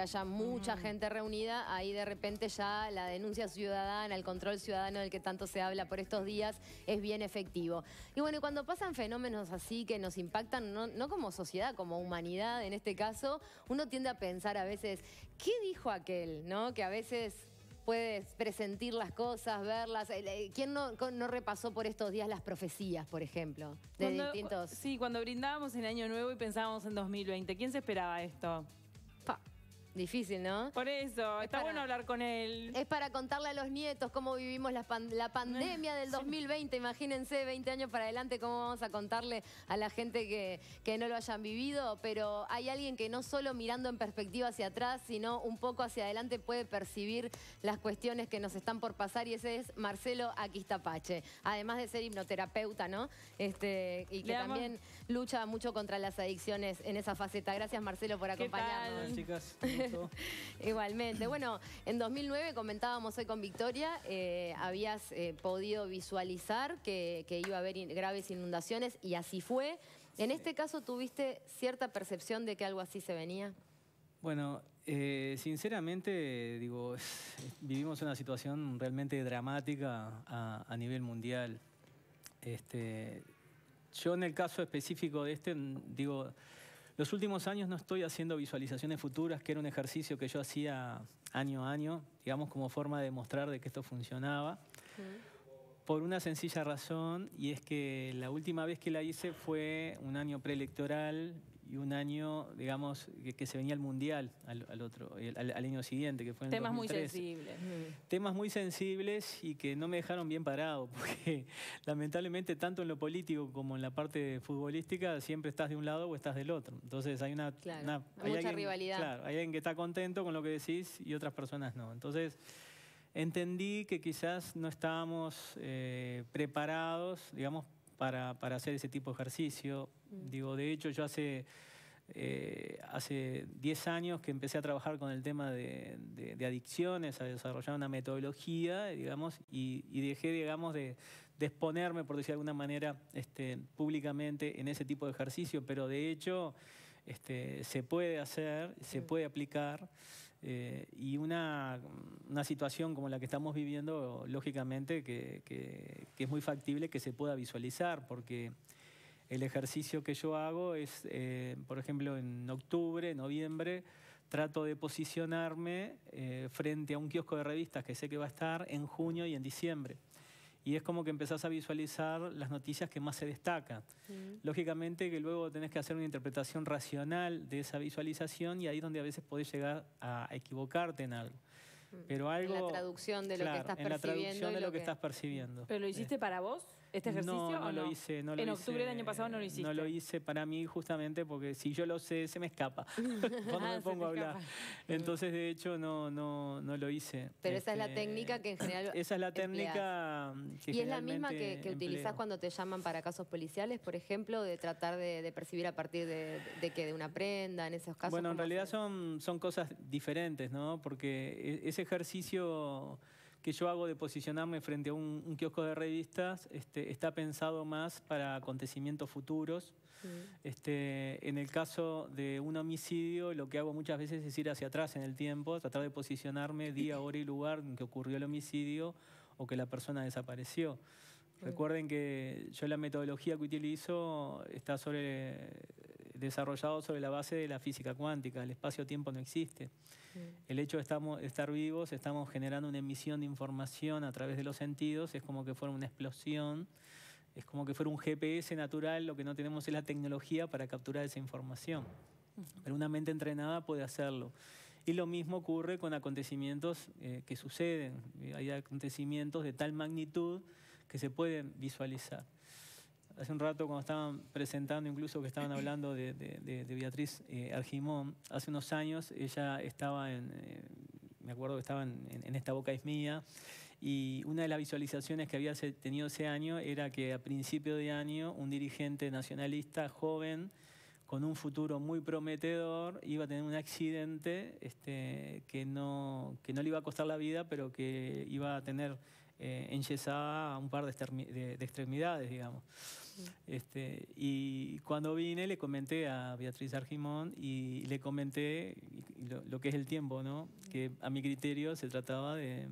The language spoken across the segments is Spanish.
haya mucha gente reunida, ahí de repente ya la denuncia ciudadana, el control ciudadano del que tanto se habla por estos días es bien efectivo. Y bueno, y cuando pasan fenómenos así que nos impactan, no como sociedad, como humanidad en este caso, uno tiende a pensar a veces, ¿qué dijo aquel? ¿No? Que a veces puedes presentir las cosas, verlas. ¿Quién no repasó por estos días las profecías, por ejemplo? De distintos... Sí, cuando brindábamos en Año Nuevo y pensábamos en 2020, ¿quién se esperaba esto? Pa. Difícil, ¿no? Por eso, está bueno hablar con él. Es para contarle a los nietos cómo vivimos la pandemia del 2020. Imagínense, 20 años para adelante, cómo vamos a contarle a la gente que no lo hayan vivido. Pero hay alguien que no solo mirando en perspectiva hacia atrás, sino un poco hacia adelante puede percibir las cuestiones que nos están por pasar, y ese es Marcelo Aquistapache. Además de ser hipnoterapeuta, ¿no? Y que también lucha mucho contra las adicciones en esa faceta. Gracias, Marcelo, por acompañarnos. Hola, chicas. Igualmente. Bueno, en 2009 comentábamos hoy con Victoria, habías podido visualizar que iba a haber graves inundaciones y así fue. En este caso, ¿tuviste cierta percepción de que algo así se venía? Bueno, sinceramente, digo, vivimos una situación realmente dramática a nivel mundial. Yo en el caso específico de digo, los últimos años no estoy haciendo visualizaciones futuras, que era un ejercicio que yo hacía año a año, digamos, como forma de demostrar de que esto funcionaba. Por una sencilla razón, y es que la última vez que la hice fue un año preelectoral y un año, digamos, que se venía el Mundial al año siguiente, que fue en el 2013. Temas muy sensibles. Temas muy sensibles y que no me dejaron bien parado, porque lamentablemente tanto en lo político como en la parte futbolística siempre estás de un lado o estás del otro. Entonces hay mucha rivalidad. Claro, hay alguien que está contento con lo que decís y otras personas no. Entonces entendí que quizás no estábamos preparados, digamos, para hacer ese tipo de ejercicio. Digo, de hecho, yo hace 10 años que empecé a trabajar con el tema de adicciones, a desarrollar una metodología, digamos, y dejé, digamos, de exponerme, por decir de alguna manera, públicamente en ese tipo de ejercicio, pero de hecho se puede hacer, se puede aplicar. Y una situación como la que estamos viviendo, lógicamente, que es muy factible que se pueda visualizar, porque el ejercicio que yo hago es, por ejemplo, en octubre, noviembre, trato de posicionarme frente a un kiosco de revistas que sé que va a estar en junio y en diciembre. Y es como que empezás a visualizar las noticias que más se destacan. Lógicamente que luego tenés que hacer una interpretación racional de esa visualización y ahí es donde a veces podés llegar a equivocarte en algo. Pero algo, en la traducción de lo que estás percibiendo. En la traducción de lo que estás percibiendo. ¿Pero lo hiciste para vos, este ejercicio, no, o no? Lo hice. En octubre del año pasado no lo hiciste. No lo hice para mí justamente porque si yo lo sé, se me escapa cuando me pongo a hablar. Entonces, de hecho, no lo hice. Pero esa es la técnica que en general esa es la técnica que ¿Y es la misma que utilizás cuando te llaman para casos policiales, por ejemplo, de tratar de percibir a partir de una prenda, en esos casos? Bueno, en realidad son cosas diferentes, ¿no? Porque ese ejercicio que yo hago de posicionarme frente a un kiosco de revistas está pensado más para acontecimientos futuros. En el caso de un homicidio, lo que hago muchas veces es ir hacia atrás en el tiempo, tratar de posicionarme día, hora y lugar en que ocurrió el homicidio o que la persona desapareció. Recuerden que yo la metodología que utilizo está desarrollado sobre la base de la física cuántica. El espacio-tiempo no existe. El hecho de estar vivos, estamos generando una emisión de información a través de los sentidos, es como que fuera una explosión, es como que fuera un GPS natural, lo que no tenemos es la tecnología para capturar esa información. Pero una mente entrenada puede hacerlo. Y lo mismo ocurre con acontecimientos que suceden. Hay acontecimientos de tal magnitud que se pueden visualizar. Hace un rato cuando estaban presentando, incluso que estaban hablando de Beatriz Argimón, hace unos años ella estaba me acuerdo que estaba en Esta boca es mía, y una de las visualizaciones que había tenido ese año era que a principio de año un dirigente nacionalista joven, con un futuro muy prometedor, iba a tener un accidente que no le iba a costar la vida, pero que iba a tener enyesada a un par de extremidades, digamos. Y cuando vine le comenté a Beatriz Argimón y le comenté lo que es el tiempo, ¿no? Que a mi criterio se trataba de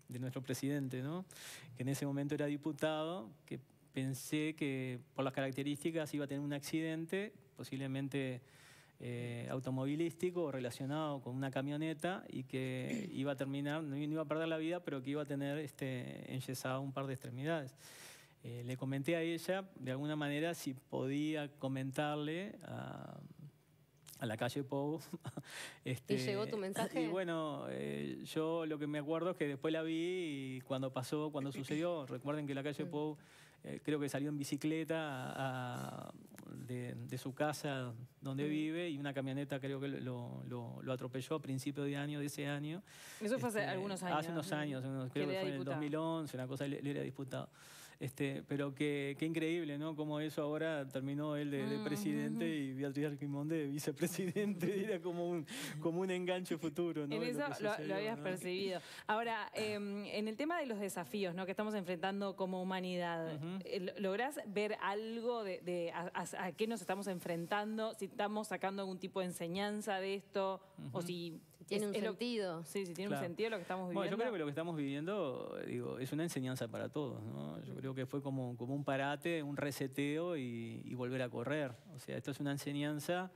nuestro presidente, ¿no? Que en ese momento era diputado, que pensé que por las características iba a tener un accidente, posiblemente automovilístico o relacionado con una camioneta, y que iba a terminar, no iba a perder la vida, pero que iba a tener enyesado un par de extremidades. Le comenté a ella, de alguna manera, si podía comentarle a la calle Pou. ¿Y llegó tu mensaje? Y bueno, yo lo que me acuerdo es que después la vi y cuando sucedió, recuerden que la calle Pou creo que salió en bicicleta de su casa donde vive, y una camioneta creo que lo atropelló a principios de ese año. Eso fue hace algunos años. Hace unos años, creo que fue en el 2011, una cosa, él era diputado. Pero qué increíble, ¿no? Cómo eso ahora terminó él de presidente y Beatriz Argimón de vicepresidente. Era como un enganche futuro, ¿no? En eso lo habías percibido. Ahora, en el tema de los desafíos, ¿no?, que estamos enfrentando como humanidad, ¿lográs ver algo de a qué nos estamos enfrentando? Si estamos sacando algún tipo de enseñanza de esto, o si... ¿Tiene un sentido? Sí, si tiene un sentido lo que estamos viviendo. Bueno, yo creo que lo que estamos viviendo, es una enseñanza para todos, ¿no? Yo creo que fue como un parate, un reseteo y volver a correr. O sea, esto es una enseñanza.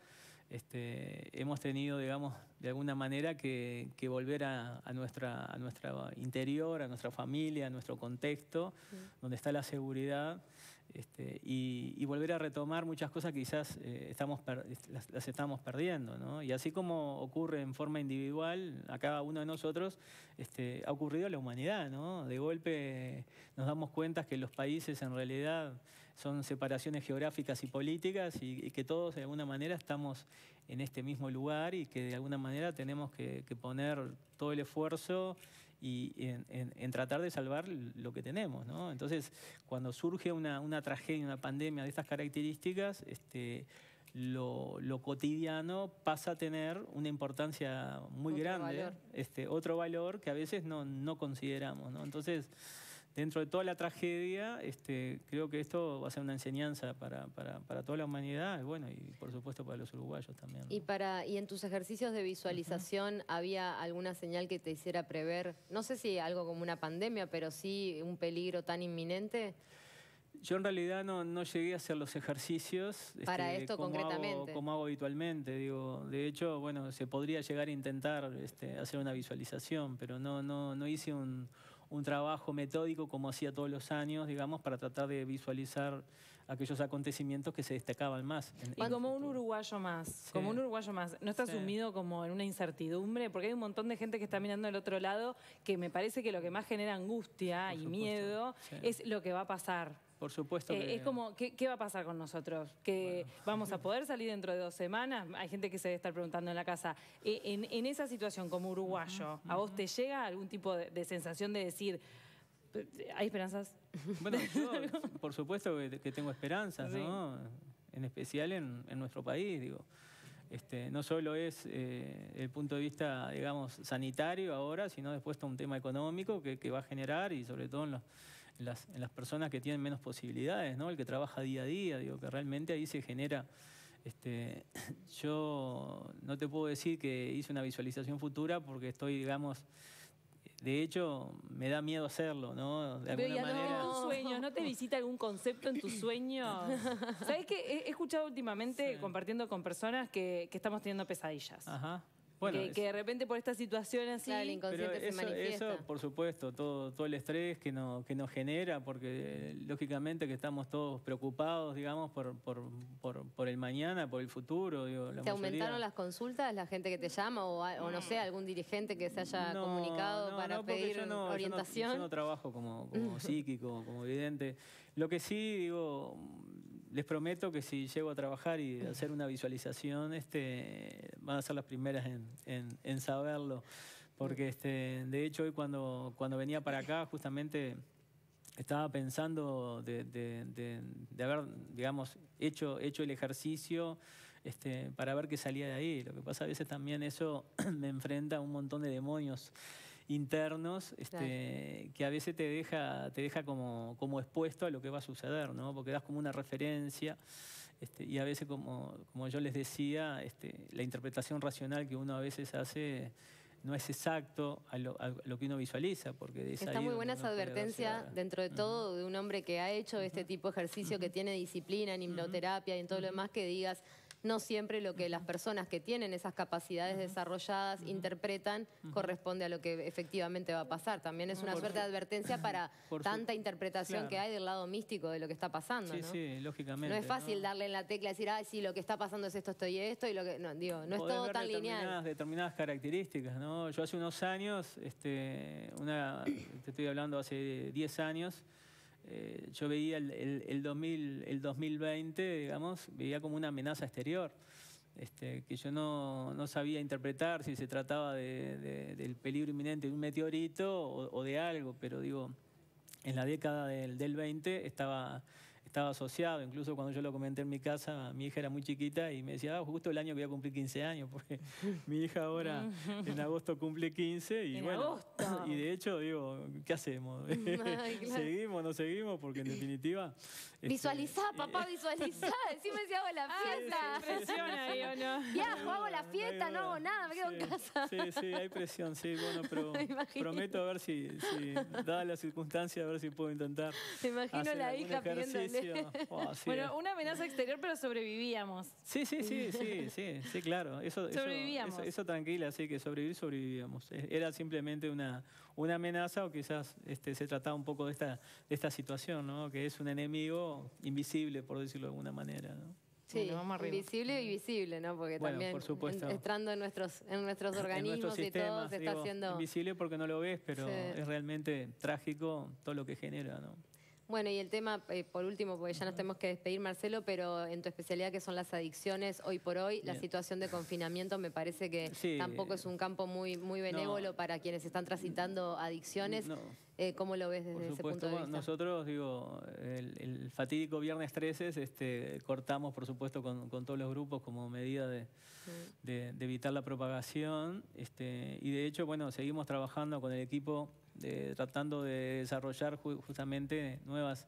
Hemos tenido, digamos, de alguna manera que volver a nuestra interior, a nuestra familia, a nuestro contexto, donde está la seguridad, y volver a retomar muchas cosas que quizás las estamos perdiendo, ¿no? Y así como ocurre en forma individual a cada uno de nosotros, ha ocurrido a la humanidad, ¿no? De golpe nos damos cuenta que los países en realidad son separaciones geográficas y políticas, y que todos de alguna manera estamos en este mismo lugar, y que de alguna manera tenemos que poner todo el esfuerzo en tratar de salvar lo que tenemos, ¿no? Entonces, cuando surge una tragedia, una pandemia de estas características, lo cotidiano pasa a tener una importancia muy grande, otro valor que a veces no consideramos, ¿no? Entonces, dentro de toda la tragedia, creo que esto va a ser una enseñanza para toda la humanidad, y bueno, y por supuesto para los uruguayos también, ¿no? Y en tus ejercicios de visualización, ¿había alguna señal que te hiciera prever, no sé si algo como una pandemia, pero sí un peligro tan inminente? Yo en realidad no llegué a hacer los ejercicios para esto concretamente, como hago habitualmente. Digo, de hecho, bueno, se podría llegar a intentar hacer una visualización, pero no hice un trabajo metódico como hacía todos los años, digamos, para tratar de visualizar aquellos acontecimientos que se destacaban más. Y como un uruguayo más, Sí. ¿no estás sumido como en una incertidumbre? Porque hay un montón de gente que está mirando del otro lado, que me parece que lo que más genera angustia y miedo es lo que va a pasar. Por supuesto que... Es como, ¿qué va a pasar con nosotros? ¿Que vamos a poder salir dentro de 2 semanas? Hay gente que se debe estar preguntando en la casa. En esa situación, como uruguayo, ¿a vos te llega algún tipo de sensación de decir, ¿hay esperanzas? Bueno, yo por supuesto que tengo esperanzas, ¿no? En especial en nuestro país, digo. No solo es el punto de vista, digamos, sanitario ahora, sino después todo un tema económico que va a generar, y sobre todo en las personas que tienen menos posibilidades, ¿no? El que trabaja día a día, digo, que realmente ahí se genera... yo no te puedo decir que hice una visualización futura porque estoy, digamos... De hecho, me da miedo hacerlo, ¿no? De alguna manera. ¿En tus sueños no te visita algún concepto en tus sueños? ¿Sabés qué? He escuchado últimamente, compartiendo con personas, que estamos teniendo pesadillas. Ajá. Bueno, que de repente por esta situación así... Claro, el inconsciente se manifiesta. Eso, por supuesto, todo el estrés que nos genera, porque lógicamente que estamos todos preocupados, digamos, por el mañana, por el futuro. Digo, ¿Te aumentaron las consultas, la gente que te llama, o no sé, algún dirigente que se haya comunicado para pedir orientación? Yo no trabajo como psíquico, como vidente. Lo que sí, digo... Les prometo que si llego a trabajar y hacer una visualización, van a ser las primeras en saberlo. Porque, de hecho, hoy cuando venía para acá, justamente estaba pensando de haber, digamos, hecho el ejercicio para ver qué salía de ahí. Lo que pasa a veces también eso me enfrenta a un montón de demonios internos, que a veces te deja como expuesto a lo que va a suceder, ¿no? Porque das como una referencia. Y a veces, como yo les decía, la interpretación racional que uno a veces hace no es exacto a lo que uno visualiza. Porque está muy buena esa advertencia dentro de todo de un hombre que ha hecho este tipo de ejercicio, que tiene disciplina en hipnoterapia y en todo lo demás, que digas, no siempre lo que las personas que tienen esas capacidades desarrolladas interpretan corresponde a lo que efectivamente va a pasar. También es una suerte de advertencia para tanta interpretación que hay del lado místico de lo que está pasando, ¿no? Sí, lógicamente. No es fácil darle en la tecla y decir, ay, sí, lo que está pasando es esto, esto y esto, y lo que... No, digo, no es todo tan lineal. Determinadas características, ¿no? Yo hace unos años, te estoy hablando hace 10 años, yo veía el 2020, digamos, veía como una amenaza exterior, que yo no sabía interpretar si se trataba del peligro inminente de un meteorito o de algo, pero digo, en la década del 20 estaba asociado. Incluso cuando yo lo comenté en mi casa, mi hija era muy chiquita y me decía, justo el año que voy a cumplir 15 años, porque mi hija ahora en agosto cumple 15 y bueno, y de hecho digo, ¿qué hacemos? Ay, claro. ¿Seguimos, no seguimos? Porque en definitiva... Visualizá, papá, visualizá. Decime si hago la fiesta. Presiona, digo, ¿no? Viajo, hago la fiesta, no hago nada, me quedo en casa. Sí, hay presión, sí, bueno, pero prometo a ver si dadas las circunstancias, a ver si puedo intentar. Te imagino la hija pidiéndole. Bueno, una amenaza exterior, pero sobrevivíamos. Sí, claro. Sobrevivíamos. Eso tranquila, sí, que sobrevivíamos. Era simplemente una amenaza, o quizás se trataba un poco de esta situación, ¿no? Que es un enemigo invisible, por decirlo de alguna manera, ¿no? Sí, invisible y visible, ¿no? Porque también por supuesto, entrando en nuestros organismos sistemas, y todo se está haciendo... Invisible porque no lo ves, pero es realmente trágico todo lo que genera, ¿no? Bueno, y el tema, por último, porque ya nos tenemos que despedir, Marcelo, pero en tu especialidad, que son las adicciones, hoy por hoy, la situación de confinamiento me parece que tampoco es un campo muy benévolo para quienes están transitando adicciones. ¿Cómo lo ves desde ese punto de vista? Nosotros, digo, el fatídico viernes 13 cortamos, por supuesto, con todos los grupos como medida de evitar la propagación. Y de hecho, bueno, seguimos trabajando con el equipo tratando de desarrollar justamente nuevas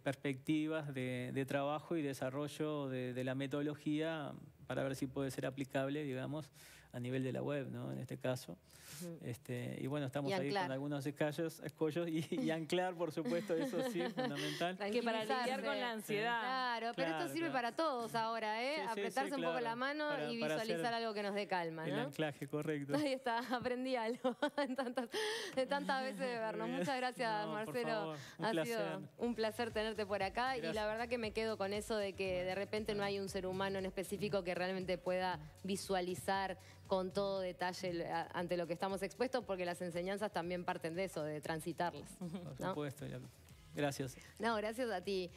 perspectivas de trabajo y desarrollo de la metodología para ver si puede ser aplicable, digamos, a nivel de la web, ¿no? En este caso. Y bueno, estamos ahí con algunos escollos y anclar, por supuesto, eso sí es fundamental. Que para lidiar con la ansiedad. Claro, pero esto sirve para todos ahora, ¿eh? Apretarse un poco la mano y visualizar algo que nos dé calma, ¿no? El anclaje, correcto. Ahí está, aprendí algo de tantas veces de vernos. Muchas gracias, Marcelo. Ha sido un placer tenerte por acá. Gracias. Y la verdad que me quedo con eso de que de repente no hay un ser humano en específico que realmente pueda visualizar con todo detalle ante lo que estamos expuestos, porque las enseñanzas también parten de eso, de transitarlas. Por supuesto, gracias. No, gracias a ti.